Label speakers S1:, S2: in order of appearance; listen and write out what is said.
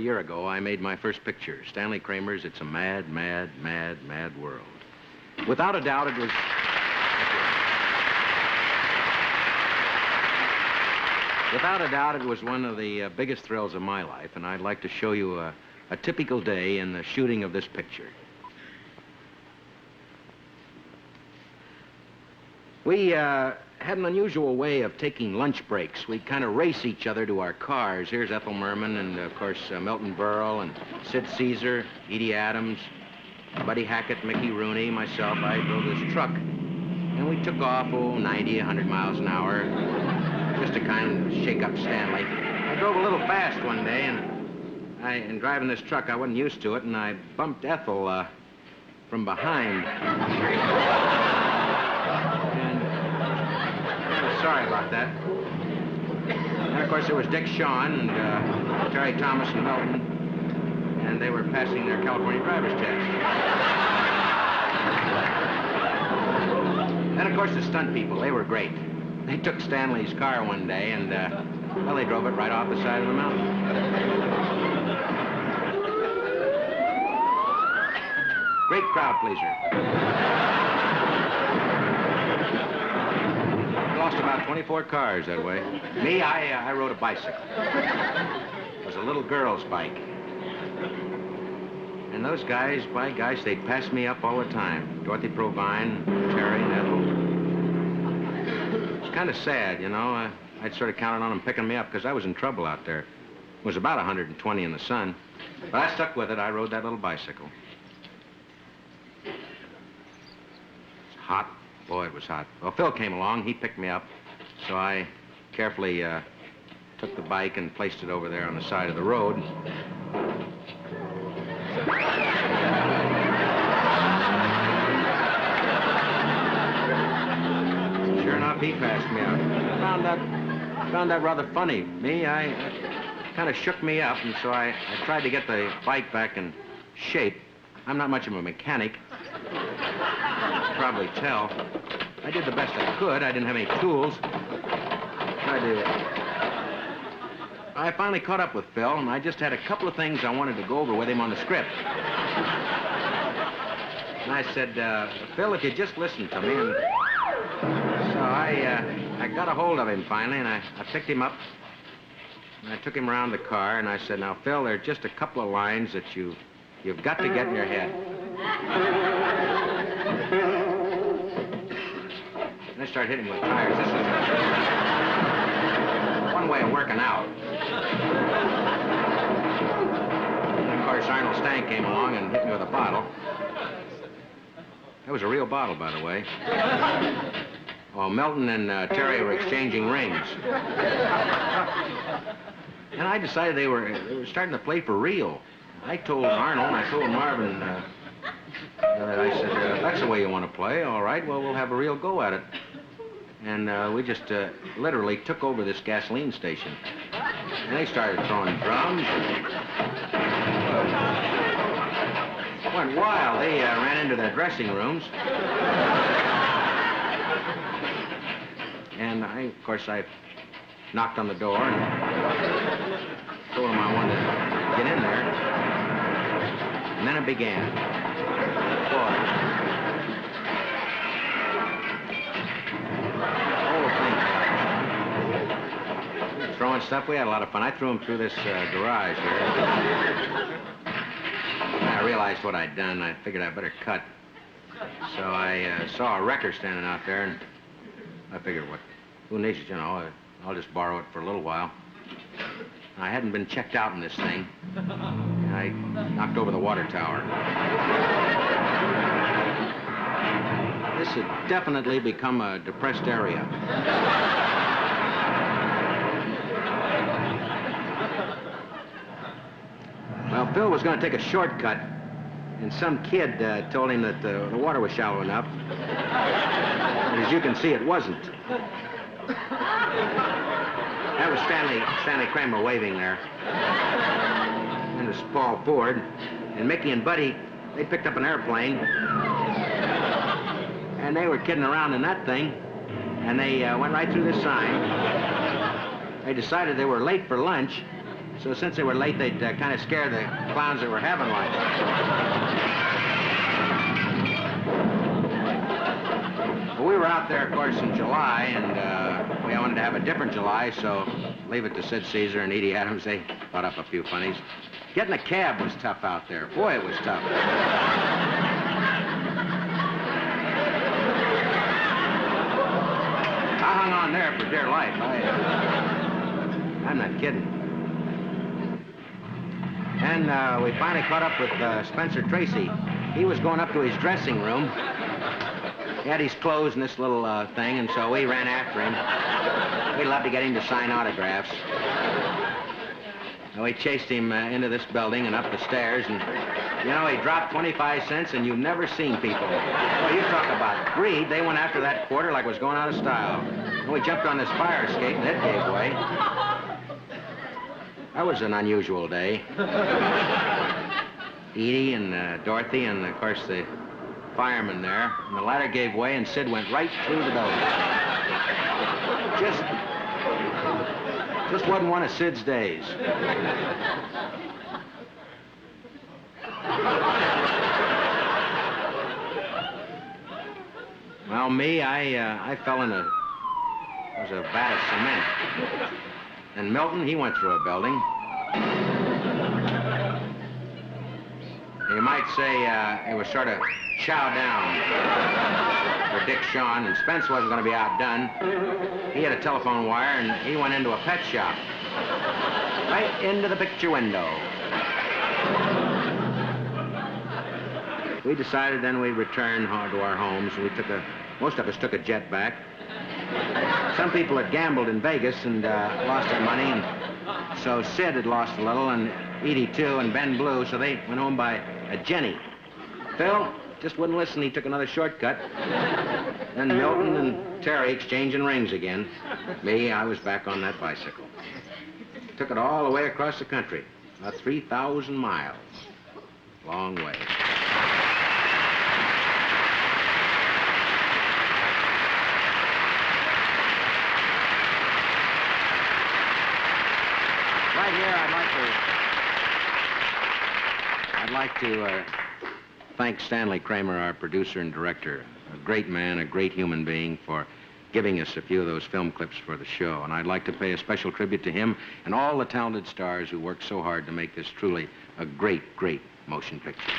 S1: year ago, I made my first picture, Stanley Kramer's It's a Mad, Mad, Mad, Mad World. Without a doubt, it was... Without a doubt, it was one of the biggest thrills of my life, and I'd like to show you a typical day in the shooting of this picture. We had an unusual way of taking lunch breaks. We'd kind of race each other to our cars. Here's Ethel Merman and, of course, Milton Berle and Sid Caesar, Edie Adams, Buddy Hackett, Mickey Rooney, myself. I drove this truck. And we took off, 90, 100 miles an hour, just to kind of shake up Stanley. I drove a little fast one day, and in driving this truck, I wasn't used to it, and I bumped Ethel from behind. Sorry about that. And, of course, there was Dick Shawn and Terry Thomas and Milton, and they were passing their California driver's test. And, of course, the stunt people, they were great. They took Stanley's car one day, and, well, they drove it right off the side of the mountain. Great crowd pleaser. Lost about 24 cars that way. Me, I rode a bicycle. It was a little girl's bike. And those guys, by gosh, they'd pass me up all the time. Dorothy Provine, Terry, and Ethel. It's kind of sad, you know. I'd sort of counted on them picking me up because I was in trouble out there. It was about 120 in the sun. But I stuck with it. I rode that little bicycle. It's hot. Boy, it was hot. Well, Phil came along. He picked me up. So I carefully took the bike and placed it over there on the side of the road. Sure enough, he passed me up. I found that rather funny. Me, kind of shook me up, and so I tried to get the bike back in shape. I'm not much of a mechanic. You can probably tell. I did the best I could. I didn't have any tools. I finally caught up with Phil, and I just had a couple of things I wanted to go over with him on the script. And I said, Phil, if you just listen to me, and so I got a hold of him finally, and I picked him up, and I took him around the car, and I said, now, Phil, there are just a couple of lines that you've got to get in your head. And I started hitting him with tires. This is one way of working out. And of course, Arnold Stank came along and hit me with a bottle. That was a real bottle, by the way. Well, Milton and Terry were exchanging rings. And I decided they were starting to play for real. I told Arnold and I told Marvin, I said, that's the way you want to play. All right, well, we'll have a real go at it. And we just literally took over this gasoline station. And they started throwing drums. Went wild. They ran into their dressing rooms. And of course, I knocked on the door and told them I wanted to get in there. And then it began. Boy. Throwing stuff, we had a lot of fun. I threw them through this garage here. When I realized what I'd done, I figured I'd better cut. So I saw a wrecker standing out there, and I figured, who needs it, you know? I'll just borrow it for a little while. I hadn't been checked out in this thing. And I knocked over the water tower. This had definitely become a depressed area. Well, Phil was going to take a shortcut, and some kid told him that the water was shallow enough. But as you can see, it wasn't. That was Stanley Kramer waving there. And it was Paul Ford. And Mickey and Buddy, they picked up an airplane. And they were kidding around in that thing. And they went right through this sign. They decided they were late for lunch. So since they were late, they'd kind of scare the clowns that were having lunch. Well, we were out there, of course, in July, and we wanted to have a different July, so leave it to Sid Caesar and Edie Adams. They thought up a few funnies. Getting a cab was tough out there. Boy, it was tough. I hung on there for dear life. I'm not kidding. And we finally caught up with Spencer Tracy. He was going up to his dressing room. He had his clothes in this little thing, and so we ran after him. We'd love to get him to sign autographs. And we chased him into this building and up the stairs, and, you know, he dropped 25 cents, and you've never seen people. Well, you talk about greed. They went after that quarter like it was going out of style. And we jumped on this fire escape, and it gave way. That was an unusual day. Edie and Dorothy and, of course, the fireman there. And the ladder gave way, and Sid went right through the building. Just wasn't one of Sid's days. Well, me, I fell in a vat of cement. And Milton, he went through a building. You might say it was sort of chow down for Dick Shawn, and Spence wasn't going to be outdone. He had a telephone wire, and he went into a pet shop. Right into the picture window. We decided then we'd return home to our homes. Most of us took a jet back. Some people had gambled in Vegas and lost their money, and so Sid had lost a little, and Edie too, and Ben Blue, so they went home by a Jenny. Phil just wouldn't listen. He took another shortcut. Then Milton and Terry exchanging rings again. Me, I was back on that bicycle. Took it all the way across the country, about 3,000 miles. Long way. Right here, I'd like to thank Stanley Kramer, our producer and director, a great man, a great human being, for giving us a few of those film clips for the show. And I'd like to pay a special tribute to him and all the talented stars who worked so hard to make this truly a great, great motion picture.